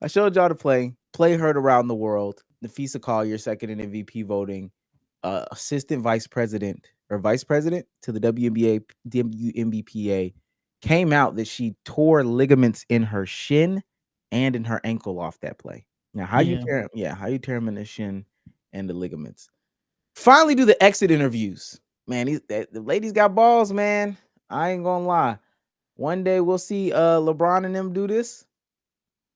I showed y'all to play heard around the world. Napheesa Collier, second in MVP voting, assistant vice president to the WNBPA, came out that she tore ligaments in her shin and in her ankle off that play. Now, how you tear them? Yeah, how you tear them in the shin and the ligaments? Finally, do the exit interviews. Man, the ladies got balls, man. I ain't gonna lie. One day we'll see LeBron and them do this,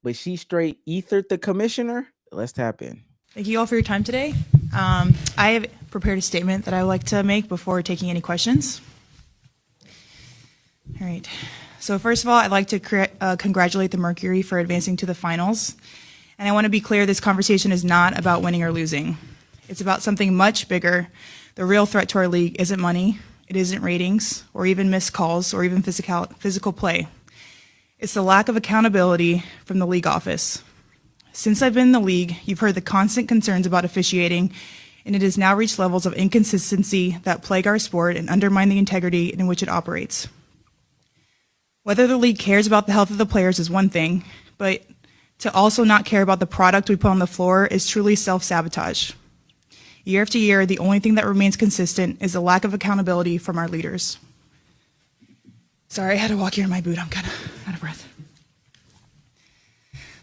but she straight ethered the commissioner. Let's tap in. Thank you all for your time today. I have prepared a statement that I would like to make before taking any questions. All right. So first of all, I'd like to congratulate the Mercury for advancing to the finals. And I want to be clear, this conversation is not about winning or losing. It's about something much bigger. The real threat to our league isn't money, it isn't ratings, or even missed calls, or even physical play. It's the lack of accountability from the league office. Since I've been in the league, you've heard the constant concerns about officiating, and it has now reached levels of inconsistency that plague our sport and undermine the integrity in which it operates. Whether the league cares about the health of the players is one thing, but to also not care about the product we put on the floor is truly self-sabotage. Year after year, the only thing that remains consistent is the lack of accountability from our leaders. Sorry, I had to walk here in my boot. I'm kind of out of breath.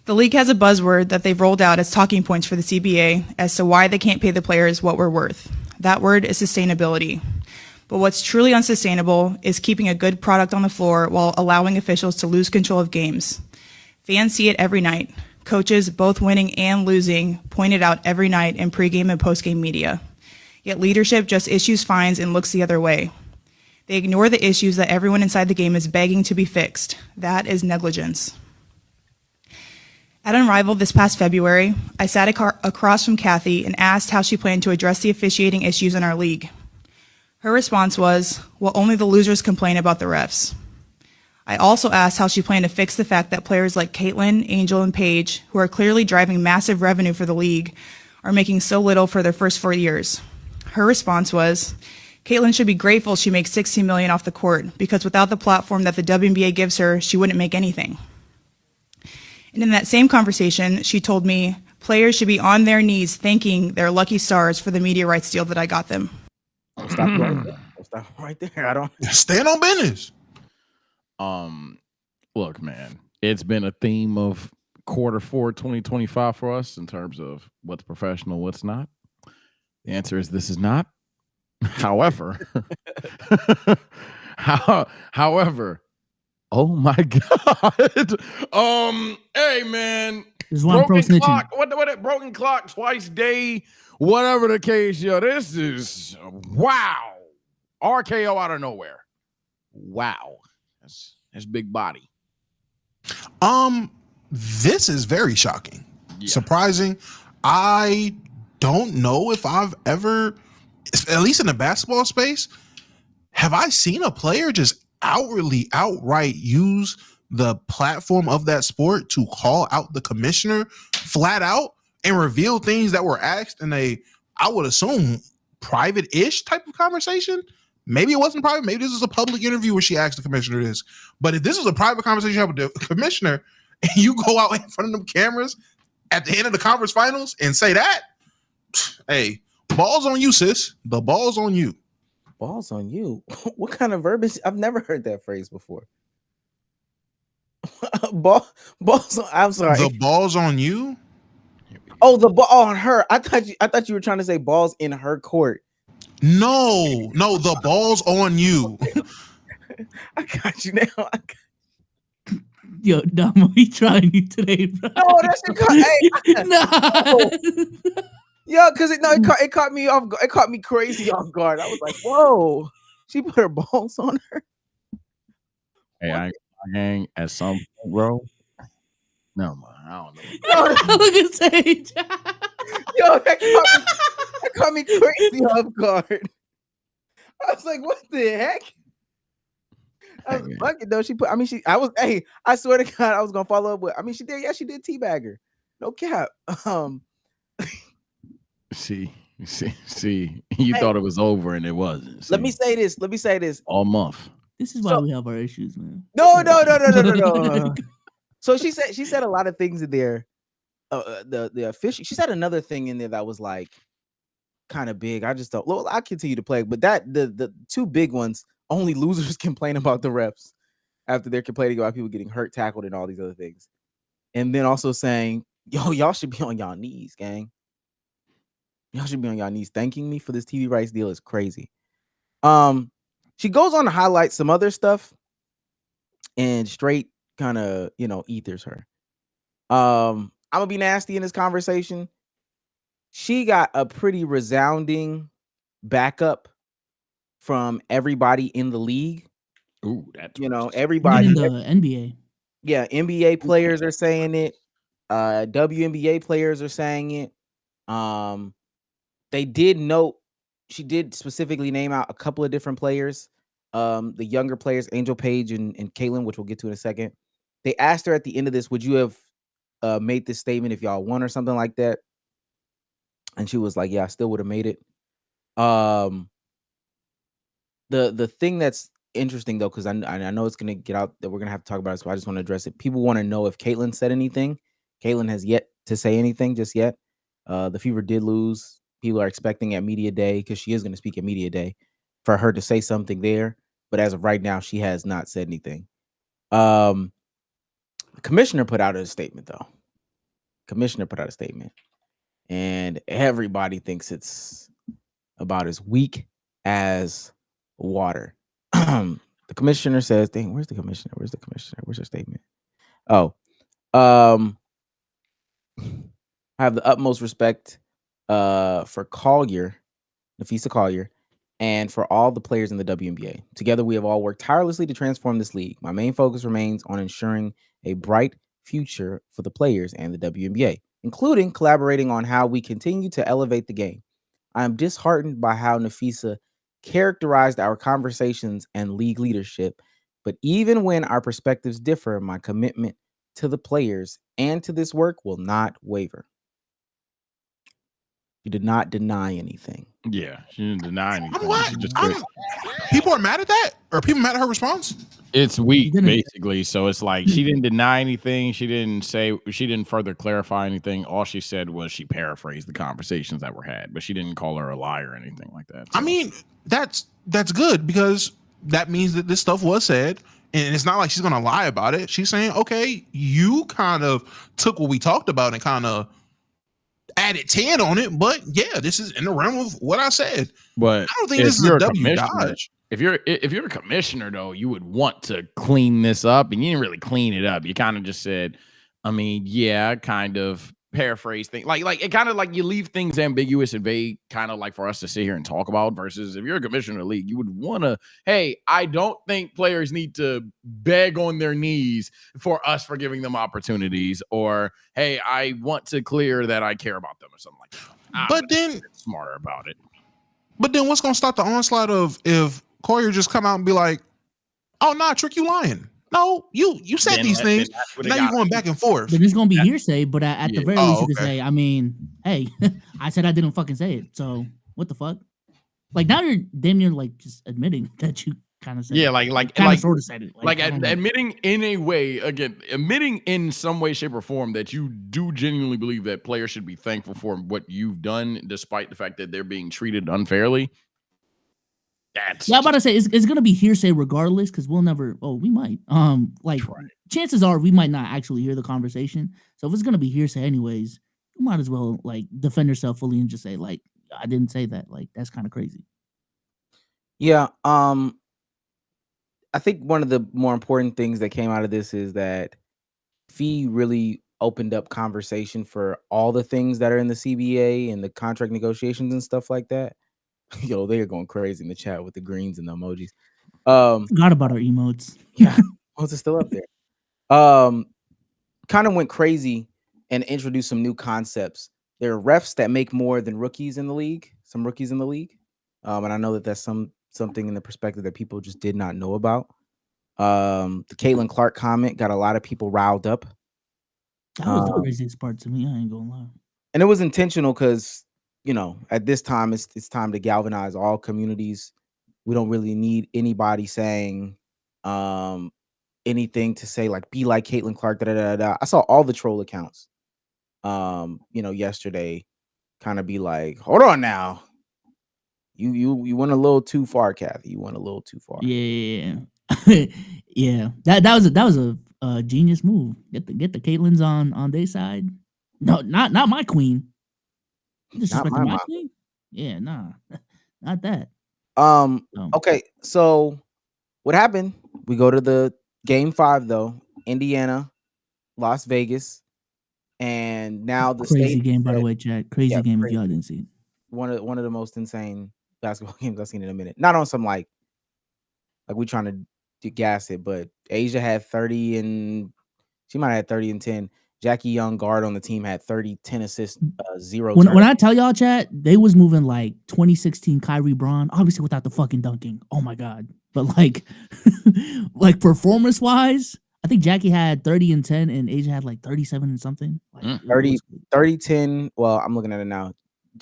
The league has a buzzword that they've rolled out as talking points for the CBA as to why they can't pay the players what we're worth. That word is sustainability. But what's truly unsustainable is keeping a good product on the floor while allowing officials to lose control of games. Fans see it every night. Coaches, both winning and losing, point it out every night in pregame and postgame media. Yet leadership just issues fines and looks the other way. They ignore the issues that everyone inside the game is begging to be fixed. That is negligence. At Unrivaled this past February, I sat across from Kathy and asked how she planned to address the officiating issues in our league. Her response was, well, only the losers complain about the refs. I also asked how she planned to fix the fact that players like Caitlin, Angel, and Paige, who are clearly driving massive revenue for the league, are making so little for their first 4 years. Her response was, Caitlin should be grateful she makes $16 million off the court, because without the platform that the WNBA gives her, she wouldn't make anything. And in that same conversation, she told me players should be on their knees thanking their lucky stars for the media rights deal that I got them. Stop right there. Stop right there. I don't stand on business. Look, man, it's been a theme of Q4 2025 for us in terms of what's professional, what's not. The answer is this is not. However, however, oh my God. Hey man, broken clock. What broken clock twice day, whatever the case, yo. This is wow. RKO out of nowhere. Wow. That's big body. This is very shocking. Yeah. Surprising. I don't know if I've ever, at least in the basketball space, have I seen a player just outright use the platform of that sport to call out the commissioner flat out and reveal things that were asked in a, I would assume, private-ish type of conversation? Maybe it wasn't private. Maybe this was a public interview where she asked the commissioner this. But if this was a private conversation you have with the commissioner and you go out in front of them cameras at the end of the conference finals and say that, hey, ball's on you, sis. The ball's on you. Balls on you. What kind of verb is? I've never heard that phrase before. Balls on, I'm sorry. The ball's on you? Oh, the ball on her. I thought you were trying to say balls in her court. No, the ball's on you. I got you now. Yo, Damo, he trying you today, bro. No, that's hey, yo, because it caught me off. It caught me crazy off guard. I was like, whoa, she put her balls on her. Hey, I hang at some point, bro. No, man, I don't know. Look at Sage. Yo, that caught me crazy off guard. I was like, what the heck? I was bugging though. I swear to God, I was gonna follow up with. I mean, she did. Yeah, she did teabag her. No cap. See, you thought it was over and it wasn't. See? Let me say this. All month. This is why we have our issues, man. No. So she said a lot of things in there the official. She said another thing in there that was like kind of big. I just don't. Well, I continue to play, but that the two big ones. Only losers complain about the refs after they're complaining about people getting hurt, tackled, and all these other things. And then also saying, "Yo, y'all should be on y'all knees, gang. Y'all should be on y'all knees. Thanking me for this TV rights deal is crazy." She goes on to highlight some other stuff and straight kind of, ethers her. I'm gonna be nasty in this conversation. She got a pretty resounding backup from everybody in the league. Ooh, that's everybody in the NBA. Yeah, NBA players are saying it. WNBA players are saying it. They did note, she did specifically name out a couple of different players. The younger players, Angel Page and Caitlin, which we'll get to in a second. They asked her at the end of this, would you have made this statement if y'all won or something like that? And she was like, yeah, I still would have made it. The thing that's interesting though, because I know it's gonna get out that we're gonna have to talk about it, so I just want to address it. People want to know if Caitlin said anything. Caitlin has yet to say anything just yet. The Fever did lose. People are expecting at Media Day, because she is going to speak at Media Day, for her to say something there. But as of right now, she has not said anything. The commissioner put out a statement, though. And everybody thinks it's about as weak as water. The commissioner says, dang, where's the commissioner? Where's her statement? Oh, I have the utmost respect for Collier, Napheesa Collier, and for all the players in the WNBA. Together, we have all worked tirelessly to transform this league. My main focus remains on ensuring a bright future for the players and the WNBA, including collaborating on how we continue to elevate the game. I am disheartened by how Napheesa characterized our conversations and league leadership, but even when our perspectives differ, my commitment to the players and to this work will not waver. You did not deny anything. Yeah, she didn't deny anything. People are mad at that? Or people mad at her response? It's weak, basically. So it's like she didn't deny anything. She didn't further clarify anything. All she said was she paraphrased the conversations that were had, but she didn't call her a liar or anything like that. So. I mean, that's good, because that means that this stuff was said, and it's not like she's gonna lie about it. She's saying, okay, you kind of took what we talked about and kind of added 10 on it, but yeah, this is in the realm of what I said. But I don't think this is a W dodge. If you're a commissioner, though, you would want to clean this up, and you didn't really clean it up. You kind of just said, I mean, yeah, kind of paraphrase things, like it kind of like you leave things ambiguous and vague, kind of like for us to sit here and talk about. Versus if you're a commissioner of the league, you would want to, hey, I don't think players need to beg on their knees for us for giving them opportunities, or hey, I want to clear that I care about them or something like that. But then smarter about it. But then what's gonna stop the onslaught of if Collier just come out and be like, oh nah, Trick, you lying. No, you said these things. Now you're going back and forth. Then it's gonna be hearsay, but at the very least, you could say, I mean, hey, I said I didn't fucking say it. So what the fuck? Like now you're damn near like just admitting that you kind of said it. Like sort of said it. Admitting in a way, admitting in some way, shape, or form that you do genuinely believe that players should be thankful for what you've done, despite the fact that they're being treated unfairly. I'm about to say it's gonna be hearsay regardless, because we'll never. Oh, we might. Chances are we might not actually hear the conversation. So if it's gonna be hearsay anyways, you might as well like defend yourself fully and just say like, I didn't say that. Like that's kind of crazy. Yeah. I think one of the more important things that came out of this is that Fee really opened up conversation for all the things that are in the CBA and the contract negotiations and stuff like that. Yo, they are going crazy in the chat with the greens and the emojis. Forgot about our emotes. Yeah, emotes are still up there. Kind of went crazy and introduced some new concepts. There are refs that make more than rookies in the league. Some rookies in the league, and I know that that's something in the perspective that people just did not know about. The Caitlin Clark comment got a lot of people riled up. That was the craziest part to me. I ain't gonna lie. And it was intentional because, at this time, it's time to galvanize all communities. We don't really need anybody saying anything to say like, be like Caitlin Clark, da, da, da, da. I saw all the troll accounts yesterday, kind of be like, hold on now. You went a little too far, Kathy. You went a little too far. Yeah. Yeah. That was a genius move. Get the Caitlins on their side. No, not my queen. Disrespecting my queen? Yeah, nah. Not that. Okay, so what happened? We go to the game 5 though. Indiana, Las Vegas, and now the crazy game, by the way, Chad. Crazy game if y'all didn't see it. One of the most insane basketball games I've seen in a minute. Not on some like we trying to gas it, but Asia had 30 and she might have had 30 and 10. Jackie Young, guard on the team, had 30, 10 assists, 0. When I tell y'all, chat, they was moving like 2016 Kyrie Braun, obviously without the fucking dunking. Oh my god! But like, like performance wise, I think Jackie had 30 and 10, and Asia had like 37 and something. Like 30, 10. Well, I'm looking at it now.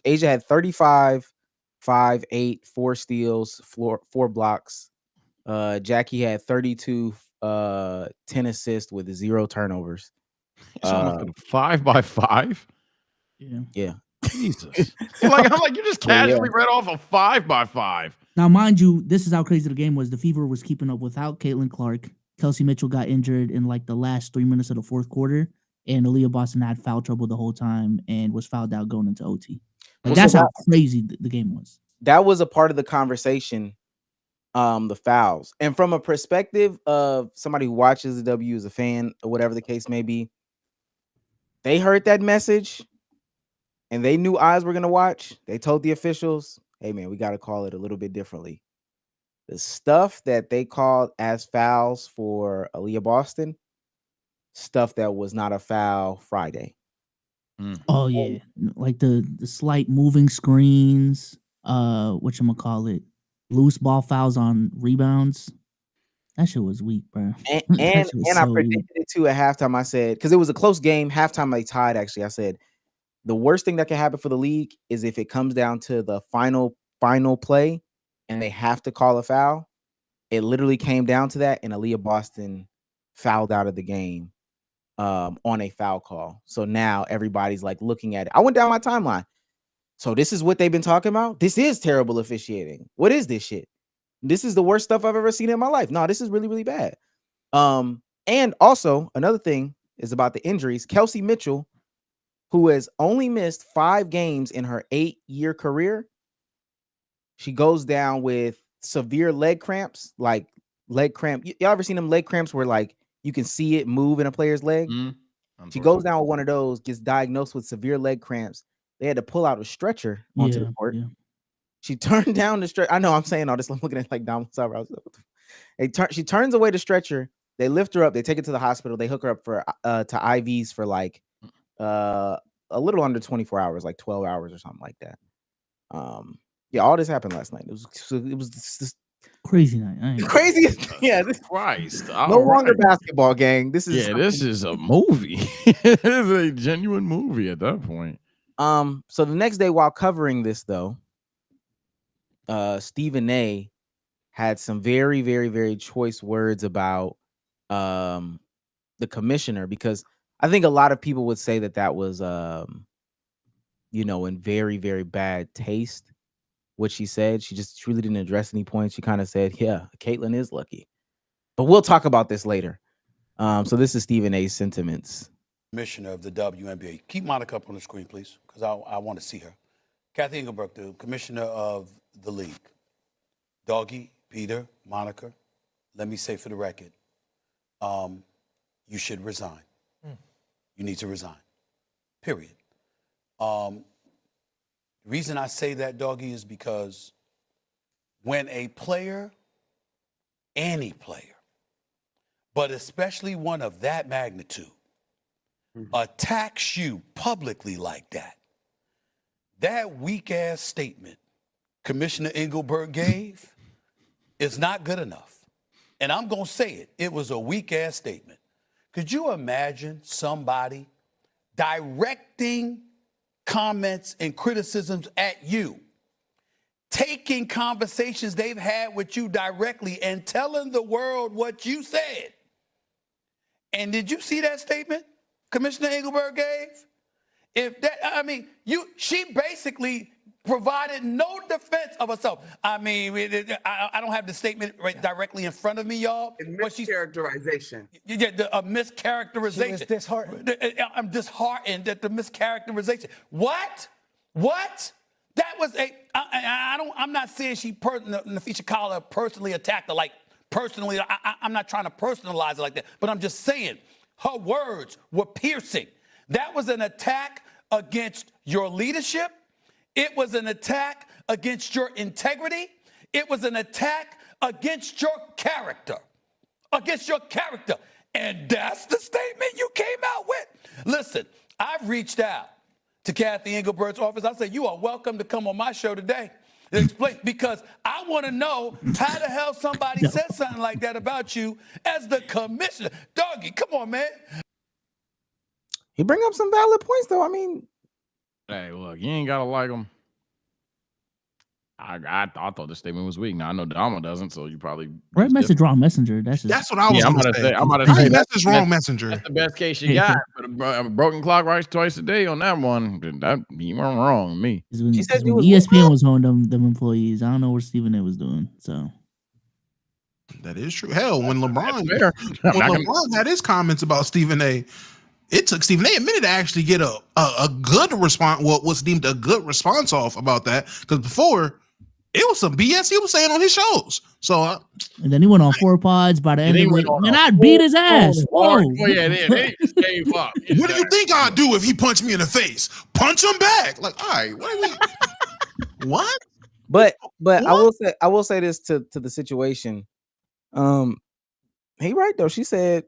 Asia had 35, 5, 8, 4 steals, 4 blocks. Jackie had 32, 10 assists with 0 turnovers. It's almost like a 5x5. Yeah. Jesus. I'm like, you just casually read off a 5x5. Now, mind you, this is how crazy the game was. The Fever was keeping up without Caitlin Clark. Kelsey Mitchell got injured in like the last 3 minutes of the fourth quarter, and Aaliyah Boston had foul trouble the whole time and was fouled out going into OT. Like, that's how crazy the game was. That was a part of the conversation, the fouls. And from a perspective of somebody who watches the W, is a fan, or whatever the case may be, they heard that message and they knew eyes were going to watch. They told the officials, hey, man, we got to call it a little bit differently. The stuff that they called as fouls for Aaliyah Boston, stuff that was not a foul Friday. Oh, yeah. Like the slight moving screens, whatchamacallit, loose ball fouls on rebounds. That shit was weak, bro. And I predicted it too at halftime. I said, because it was a close game. Halftime, they tied, actually. I said, the worst thing that can happen for the league is if it comes down to the final play and they have to call a foul. It literally came down to that, and Aaliyah Boston fouled out of the game on a foul call. So now everybody's like looking at it. I went down my timeline. So this is what they've been talking about? This is terrible officiating. What is this shit? This is the worst stuff I've ever seen in my life. No, this is really, really bad. And also another thing is about the injuries. Kelsey Mitchell, who has only missed 5 games in her 8-year career, she goes down with severe leg cramps, like leg cramp. Y'all ever seen them leg cramps where like you can see it move in a player's leg? She goes down with one of those, gets diagnosed with severe leg cramps. They had to pull out a stretcher onto the court. Yeah. She turned down the stretcher. I know I'm saying all this. I'm looking at like Dom Sauer. She turns away the stretcher. They lift her up. They take her to the hospital. They hook her up for to IVs for like a little under 24 hours, like 12 hours or something like that. Yeah, all this happened last night. It was this crazy night. Crazy. Yeah, this Christ. No longer basketball, gang. This is this is a movie. It is a genuine movie at that point. So the next day, while covering this, though, Stephen A had some very, very, very choice words about the commissioner, because I think a lot of people would say that was in very, very bad taste. What she said, she really didn't address any points. She kind of said, yeah, Caitlin is lucky, but we'll talk about this later. So this is Stephen A's sentiments. Commissioner of the WNBA. Keep Monica up on the screen, please, because I want to see her. Kathy Engelberg, the commissioner of the league. Doggy, Peter, Monica, let me say for the record, you should resign. You need to resign, period. The reason I say that, Doggy, is because when a player, any player, but especially one of that magnitude, attacks you publicly like that, that weak-ass statement Commissioner Engelberg gave is not good enough. And I'm going to say it. It was a weak-ass statement. Could you imagine somebody directing comments and criticisms at you, taking conversations they've had with you directly and telling the world what you said? And did you see that statement Commissioner Engelberg gave? She basically provided no defense of herself. I mean, I don't have the statement directly in front of me, y'all. Mischaracterization. A mischaracterization. She was disheartened. I'm disheartened at the mischaracterization. What? That was I'm not saying Napheesa Collier personally attacked her, like personally. I'm not trying to personalize it like that, but I'm just saying her words were piercing. That was an attack against your leadership. It was an attack against your integrity. It was an attack against your character. And that's the statement you came out with. Listen, I've reached out to Kathy Engelbert's office. I said, you are welcome to come on my show today to explain, because I want to know how the hell somebody said something like that about you as the commissioner. Doggy, come on, man. He bring up some valid points, though. I mean, hey, look, you ain't gotta like him. I thought the statement was weak. Now I know Dama doesn't, so you probably right message, wrong messenger. That's what I was going to say. I'm about to say that's wrong messenger. That's the best case you got. But a broken clock writes twice a day on that one. That you weren't wrong with me. She said when ESPN was on them employees. I don't know what Stephen A was doing. So that is true. Hell, when LeBron had his comments about Stephen A, it took Stephen A minute to actually get a good response. What was deemed a good response off about that, because before, it was some BS he was saying on his shows. So, and then he went on 4 pods by the end of it. Man, I beat his ass. Whoa. They just gave up. What do you think I'd do if he punched me in the face? Punch him back. Like, all right, what? But what? I will say this to the situation. He right though. She said,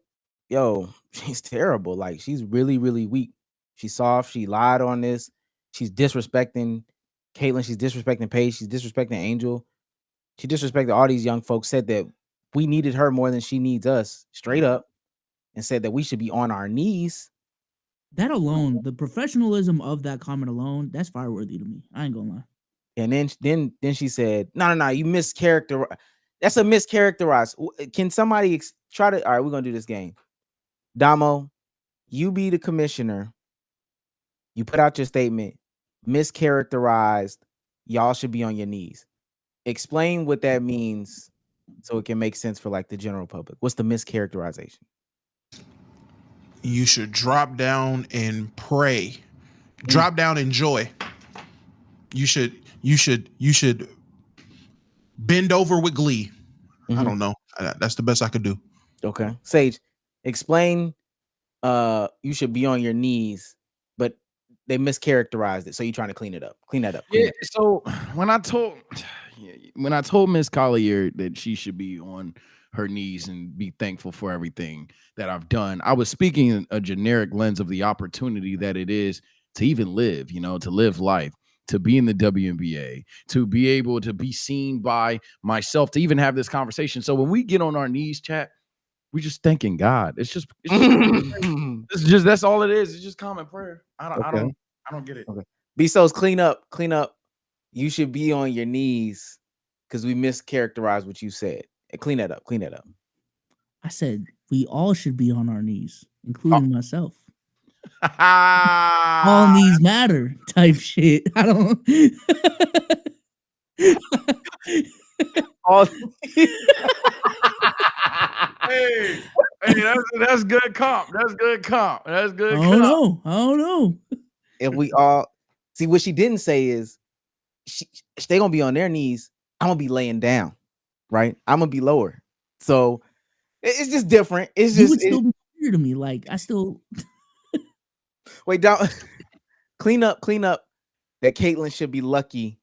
yo, she's terrible. Like, she's really, really weak. She's soft. She lied on this. She's disrespecting Caitlyn. She's disrespecting Paige. She's disrespecting Angel. She disrespected all these young folks. Said that we needed her more than she needs us, straight up, and said that we should be on our knees. That alone, the professionalism of that comment alone, that's fireworthy to me. I ain't gonna lie. And then she said, no, you mischaracterized. That's a mischaracterized. Can somebody try to? All right, we're gonna do this game. Damo, you be the commissioner. You put out your statement. Mischaracterized. Y'all should be on your knees. Explain what that means so it can make sense for like the general public. What's the mischaracterization? You should drop down and pray. Drop down in joy. You should bend over with glee. I don't know. That's the best I could do. Okay. Sage, explain you should be on your knees, but they mischaracterized it. So you're trying to clean it up. Clean that up. So when I told Miss Collier that she should be on her knees and be thankful for everything that I've done, I was speaking in a generic lens of the opportunity that it is to even live, to live life, to be in the WNBA, to be able to be seen by myself, to even have this conversation. So when we get on our knees, chat, we just thanking God. It's just that's all it is. It's just common prayer. I don't get it. Okay. Bezos, clean up. You should be on your knees because we mischaracterized what you said. Clean that up. I said we all should be on our knees, including myself. All knees matter type shit. I don't. Hey, that's good comp. That's good comp. I don't know. If we all see what she didn't say is they gonna be on their knees. I'm gonna be laying down, right? I'm gonna be lower. So it's just different. It's just would still be weird to me. Like I still wait down. Clean up. That Caitlyn should be lucky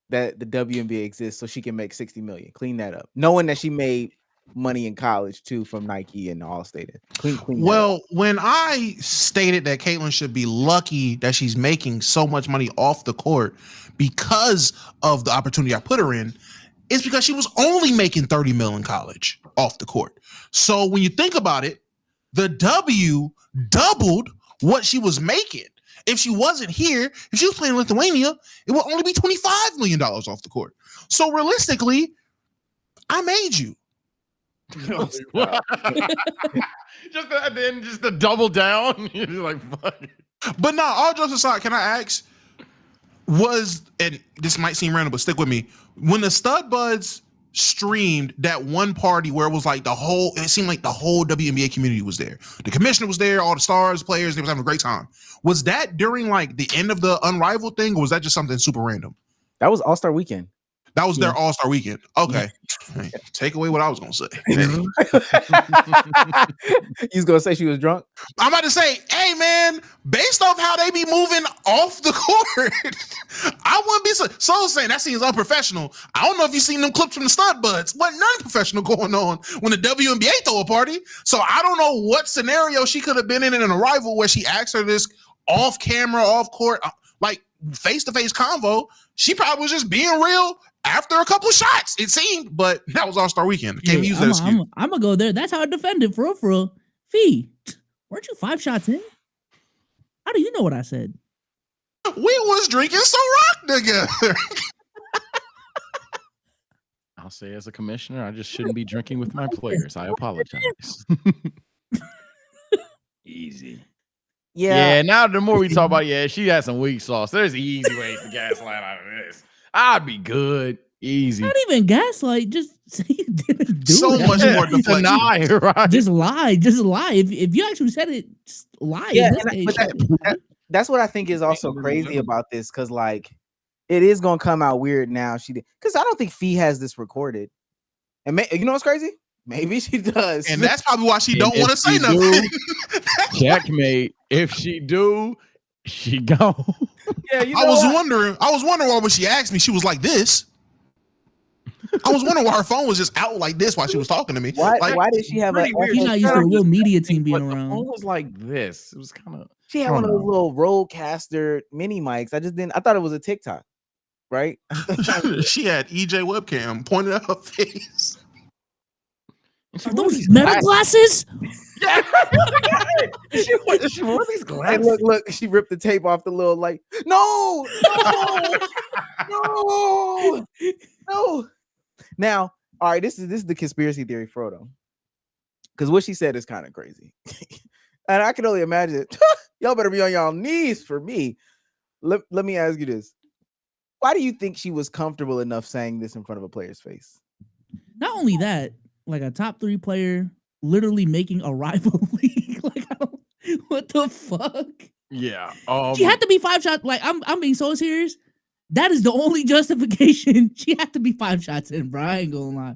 that the WNBA exists so she can make $60 million. Clean that up, knowing that she made money in college too from Nike and Allstate. Clean well, when I stated that Caitlyn should be lucky that she's making so much money off the court because of the opportunity I put her in, it's because she was only making $30 million in college off the court. So when you think about it, the W doubled what she was making. If she wasn't here, if she was playing Lithuania, it would only be $25 million off the court. So realistically, I made you. Just at the end, just to double down. You're like, fuck. But no, all jokes aside, can I ask? And this might seem random, but stick with me. When the Stud Buds streamed that one party where it was like it seemed like the whole WNBA community was there. The commissioner was there, all the stars, players, they was having a great time. Was that during like the end of the Unrivaled thing, or was that just something super random? That was All-Star Weekend. That was their All-Star Weekend. Okay. Hey, take away what I was going to say. You was going to say she was drunk? I'm about to say, hey, man, based off how they be moving off the court, I wouldn't be so saying that seems unprofessional. I don't know if you've seen them clips from the Stud Buds. Wasn't nothing professional going on when the WNBA throw a party. So I don't know what scenario she could have been in an Arrival where she asked her this off-camera, off-court, like face-to-face convo. She probably was just being real after a couple of shots, it seemed, but that was All-Star Weekend. Can't use that excuse. I'm gonna go there. That's how I defended for real. Fee, weren't you 5 shots in? How do you know what I said? We was drinking Ciroc together. I'll say, as a commissioner, I just shouldn't be drinking with my players. I apologize. Easy. Yeah. Now the more we talk about, she had some weak sauce. There's easy ways to gaslight out of this. I'd be good. Easy. Not even gaslight. Just say you didn't do so it. So much more deflection. Deny, right? Just lie. Just lie. If you actually said it, just lie. Yeah, that's what I think is also crazy about this, because like it is gonna come out weird now. She did, because I don't think Fee has this recorded, and you know what's crazy? Maybe she does, and that's probably why she don't want to say nothing. Checkmate. If she do, she go. Yeah, you know I was wondering why when she asked me, she was like this. I was wondering why her phone was just out like this while she was talking to me. Why did she have a? She's not used to a little media team being around. The phone was like this. It was kind of. She had one of those little Rodecaster mini mics. I thought it was a TikTok, right? She had EJ webcam pointed at her face. Are those metal glasses? Yeah. She wore these glasses. Hey, look, she ripped the tape off the little like. No. Now, all right, this is the conspiracy theory, Frodo. Because what she said is kind of crazy. And I can only imagine. Y'all better be on y'all knees for me. Let me ask you this. Why do you think she was comfortable enough saying this in front of a player's face? Not only that, like a top 3 player literally making a rival league. Like, what the fuck? Yeah. She had to be 5 shots. Like, I'm being so serious. That is the only justification. She had to be 5 shots in, bro. I ain't gonna lie.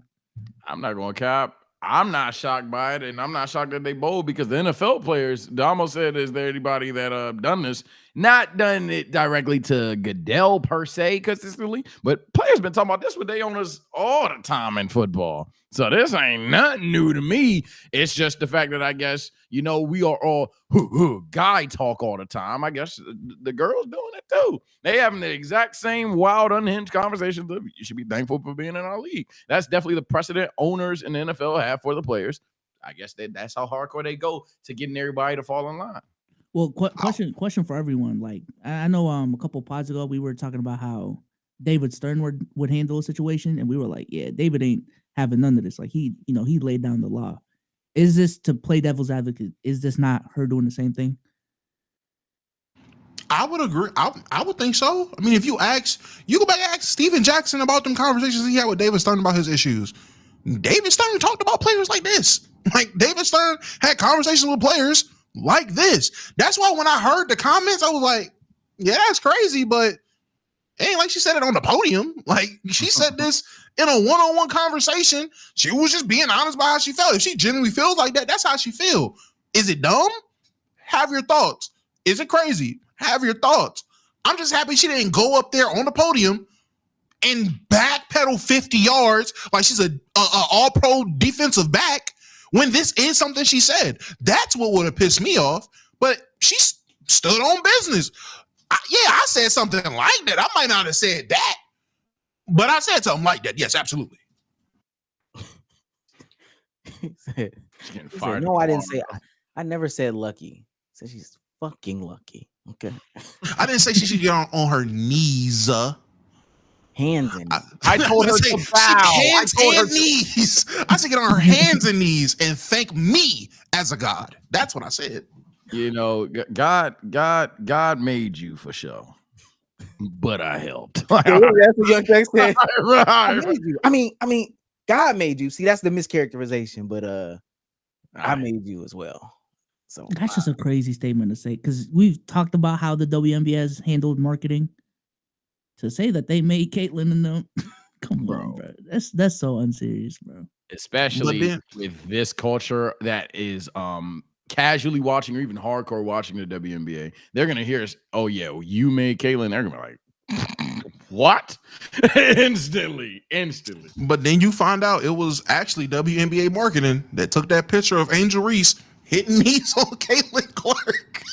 I'm not gonna cap. I'm not shocked by it, and I'm not shocked that they bold, because the NFL players, Damo said, is there anybody that done this? Not done it directly to Goodell per se consistently, but players been talking about this with their owners all the time in football. So this ain't nothing new to me. It's just the fact that I guess, we are all guy talk all the time. I guess the girls doing it too. They having the exact same wild, unhinged conversations. You should be thankful for being in our league. That's definitely the precedent owners in the NFL have for the players. I guess that's how hardcore they go to getting everybody to fall in line. Well, question for everyone. Like, I know a couple pods ago we were talking about how David Stern would handle a situation, and we were like, yeah, David ain't having none of this. Like, he laid down the law. Is this, to play devil's advocate, is this not her doing the same thing? I would agree. I would think so. I mean, if you go back and ask Steven Jackson about them conversations he had with David Stern about his issues. David Stern talked about players like this. Like, David Stern had conversations with players like this. That's why when I heard the comments, I was like, yeah, that's crazy, but it ain't like she said it on the podium. Like, she said this in a one-on-one conversation. She was just being honest about how she felt. If she genuinely feels like that, that's how she feel. Is it dumb? Have your thoughts. Is it crazy? Have your thoughts. I'm just happy she didn't go up there on the podium and backpedal 50 yards like she's a all-pro defensive back when this is something she said. That's what would have pissed me off. But she stood on business. I said something like that. I might not have said that, but I said something like that. Yes, absolutely. He said, no, I didn't say. I never said lucky. I said she's fucking lucky. Okay. I didn't say she should get on her knees. Hands and knees. I told her to bow. Hands and knees. I said get on her hands and knees and thank me as a god. That's what I said. You know, God made you for sure. But I helped. Yeah, that's what Young Thug said. Right. I made you. I mean, God made you. See, that's the mischaracterization, but I made you as well. So that's just a crazy statement to say, because we've talked about how the WNBA has handled marketing. To say that they made Caitlyn and them, come on, bro. That's so unserious, bro. Especially with this culture that is casually watching or even hardcore watching the WNBA. They're gonna hear us, oh yeah, well, you made Caitlyn. They're gonna be like, what? Instantly. But then you find out it was actually WNBA marketing that took that picture of Angel Reese hitting knees on Caitlin Clark.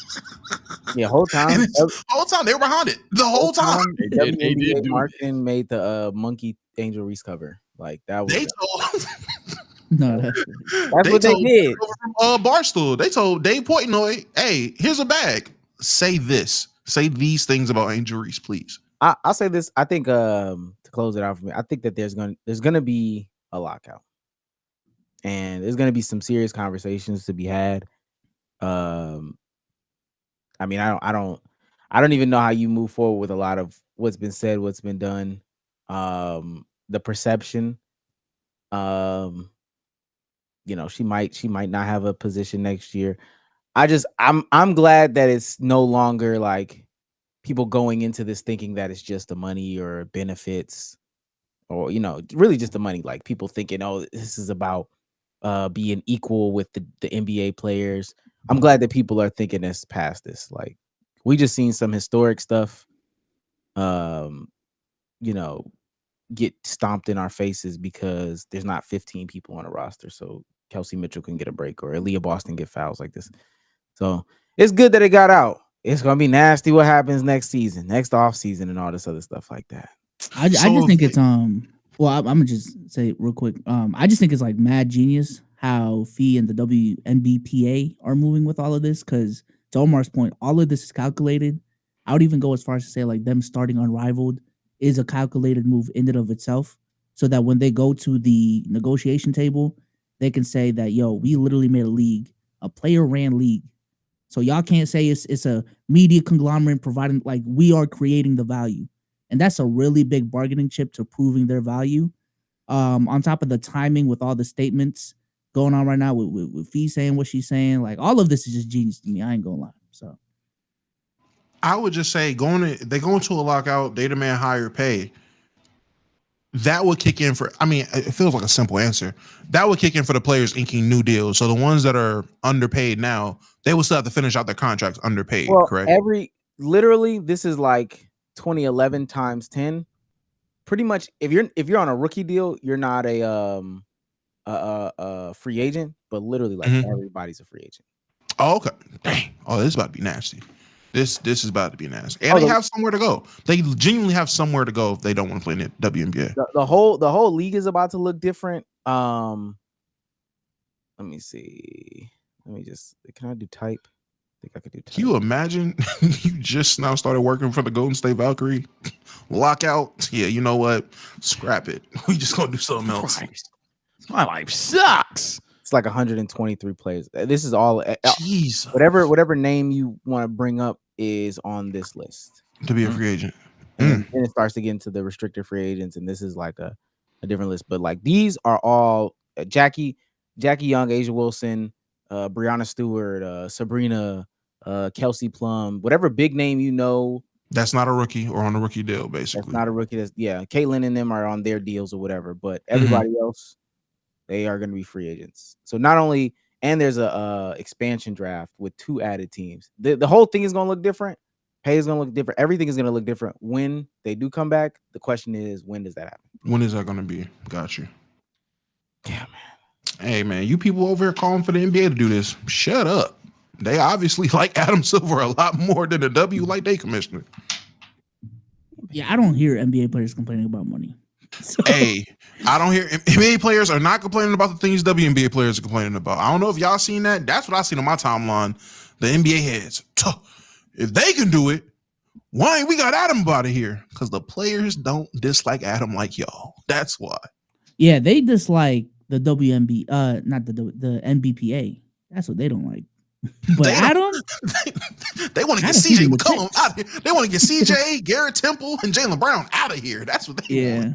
Yeah, whole time they were behind it. The whole time. WNBA marketing made the Monkey Angel Reese cover. Like that was that's what they did. Barstool. They told Dave Portnoy, hey, here's a bag. Say this. Say these things about Angel Reese, please. I'll say this. I think to close it out for me, I think that there's gonna be a lockout. And there's gonna be some serious conversations to be had. I mean, I don't even know how you move forward with a lot of what's been said, what's been done, the perception. You know, she might not have a position next year. I'm glad that it's no longer like people going into this thinking that it's just the money or benefits, or really just the money. Like people thinking, oh, this is about being equal with the NBA players. I'm glad that people are thinking this past this. Like we just seen some historic stuff, get stomped in our faces because there's not 15 people on a roster. So Kelsey Mitchell can get a break or Aaliyah Boston get fouls like this. So it's good that it got out. It's going to be nasty what happens next season, next off season, and all this other stuff like that. I just think it's well, I'm gonna just say it real quick. I just think it's like mad genius how Fee and the WNBPA are moving with all of this, because to Omar's point, all of this is calculated. I would even go as far as to say like them starting Unrivaled is a calculated move in and of itself, so that when they go to the negotiation table, they can say that, yo, we literally made a league, a player ran league. So y'all can't say it's a media conglomerate providing, like, we are creating the value. And that's a really big bargaining chip to proving their value. On top of the timing with all the statements going on right now with Fee saying what she's saying, like all of this is just genius to me. I ain't gonna lie. So I would just say they go into a lockout, they demand higher pay. That would kick in for, I mean, it feels like a simple answer. That would kick in for the players inking new deals. So the ones that are underpaid now, they will still have to finish out their contracts underpaid, correct? Literally, this is like 2011 times 10. Pretty much, if you're on a rookie deal, you're not a free agent, but literally like everybody's a free agent. Oh, okay. Dang. Oh, this is about to be nasty. This is about to be nasty. And they have somewhere to go. They genuinely have somewhere to go if they don't want to play in the WNBA. The whole league is about to look different. Let me see. Can I do type? I think I could do type. Can you imagine you just now started working for the Golden State Valkyrie? Lockout? Yeah, you know what? Scrap it. We just gonna do something else. Christ. My life sucks. It's like 123 players. This is all Jesus. Whatever name you want to bring up is on this list to be a free agent. And then it starts to get into the restricted free agents, and this is like a different list. But like these are all Jackie Young, Asia Wilson, Brianna Stewart, Sabrina, Kelsey Plum, whatever big name you know. That's not a rookie or on a rookie deal, basically. That's not a rookie. Caitlyn and them are on their deals or whatever. But everybody else, they are going to be free agents. So not only, and there's a expansion draft with 2 added teams. The whole thing is going to look different. Pay is going to look different. Everything is going to look different when they do come back. The question is, when does that happen? When is that going to be? Got you. Yeah, man. Hey, man, you people over here calling for the NBA to do this. Shut up. They obviously like Adam Silver a lot more than the W like they commissioner. Yeah, I don't hear NBA players complaining about money. So. Hey, I don't hear NBA players are not complaining about the things WNBA players are complaining about. I don't know if y'all seen that. That's what I seen on my timeline. The NBA heads. If they can do it, why ain't we got Adam out of here? Because the players don't dislike Adam like y'all. That's why. Yeah, they dislike the WNBA, not the NBPA. That's what they don't like. But Adam, they want to get CJ McCollum out of here. They want to get CJ, Garrett Temple, and Jaylen Brown out of here. That's what they want.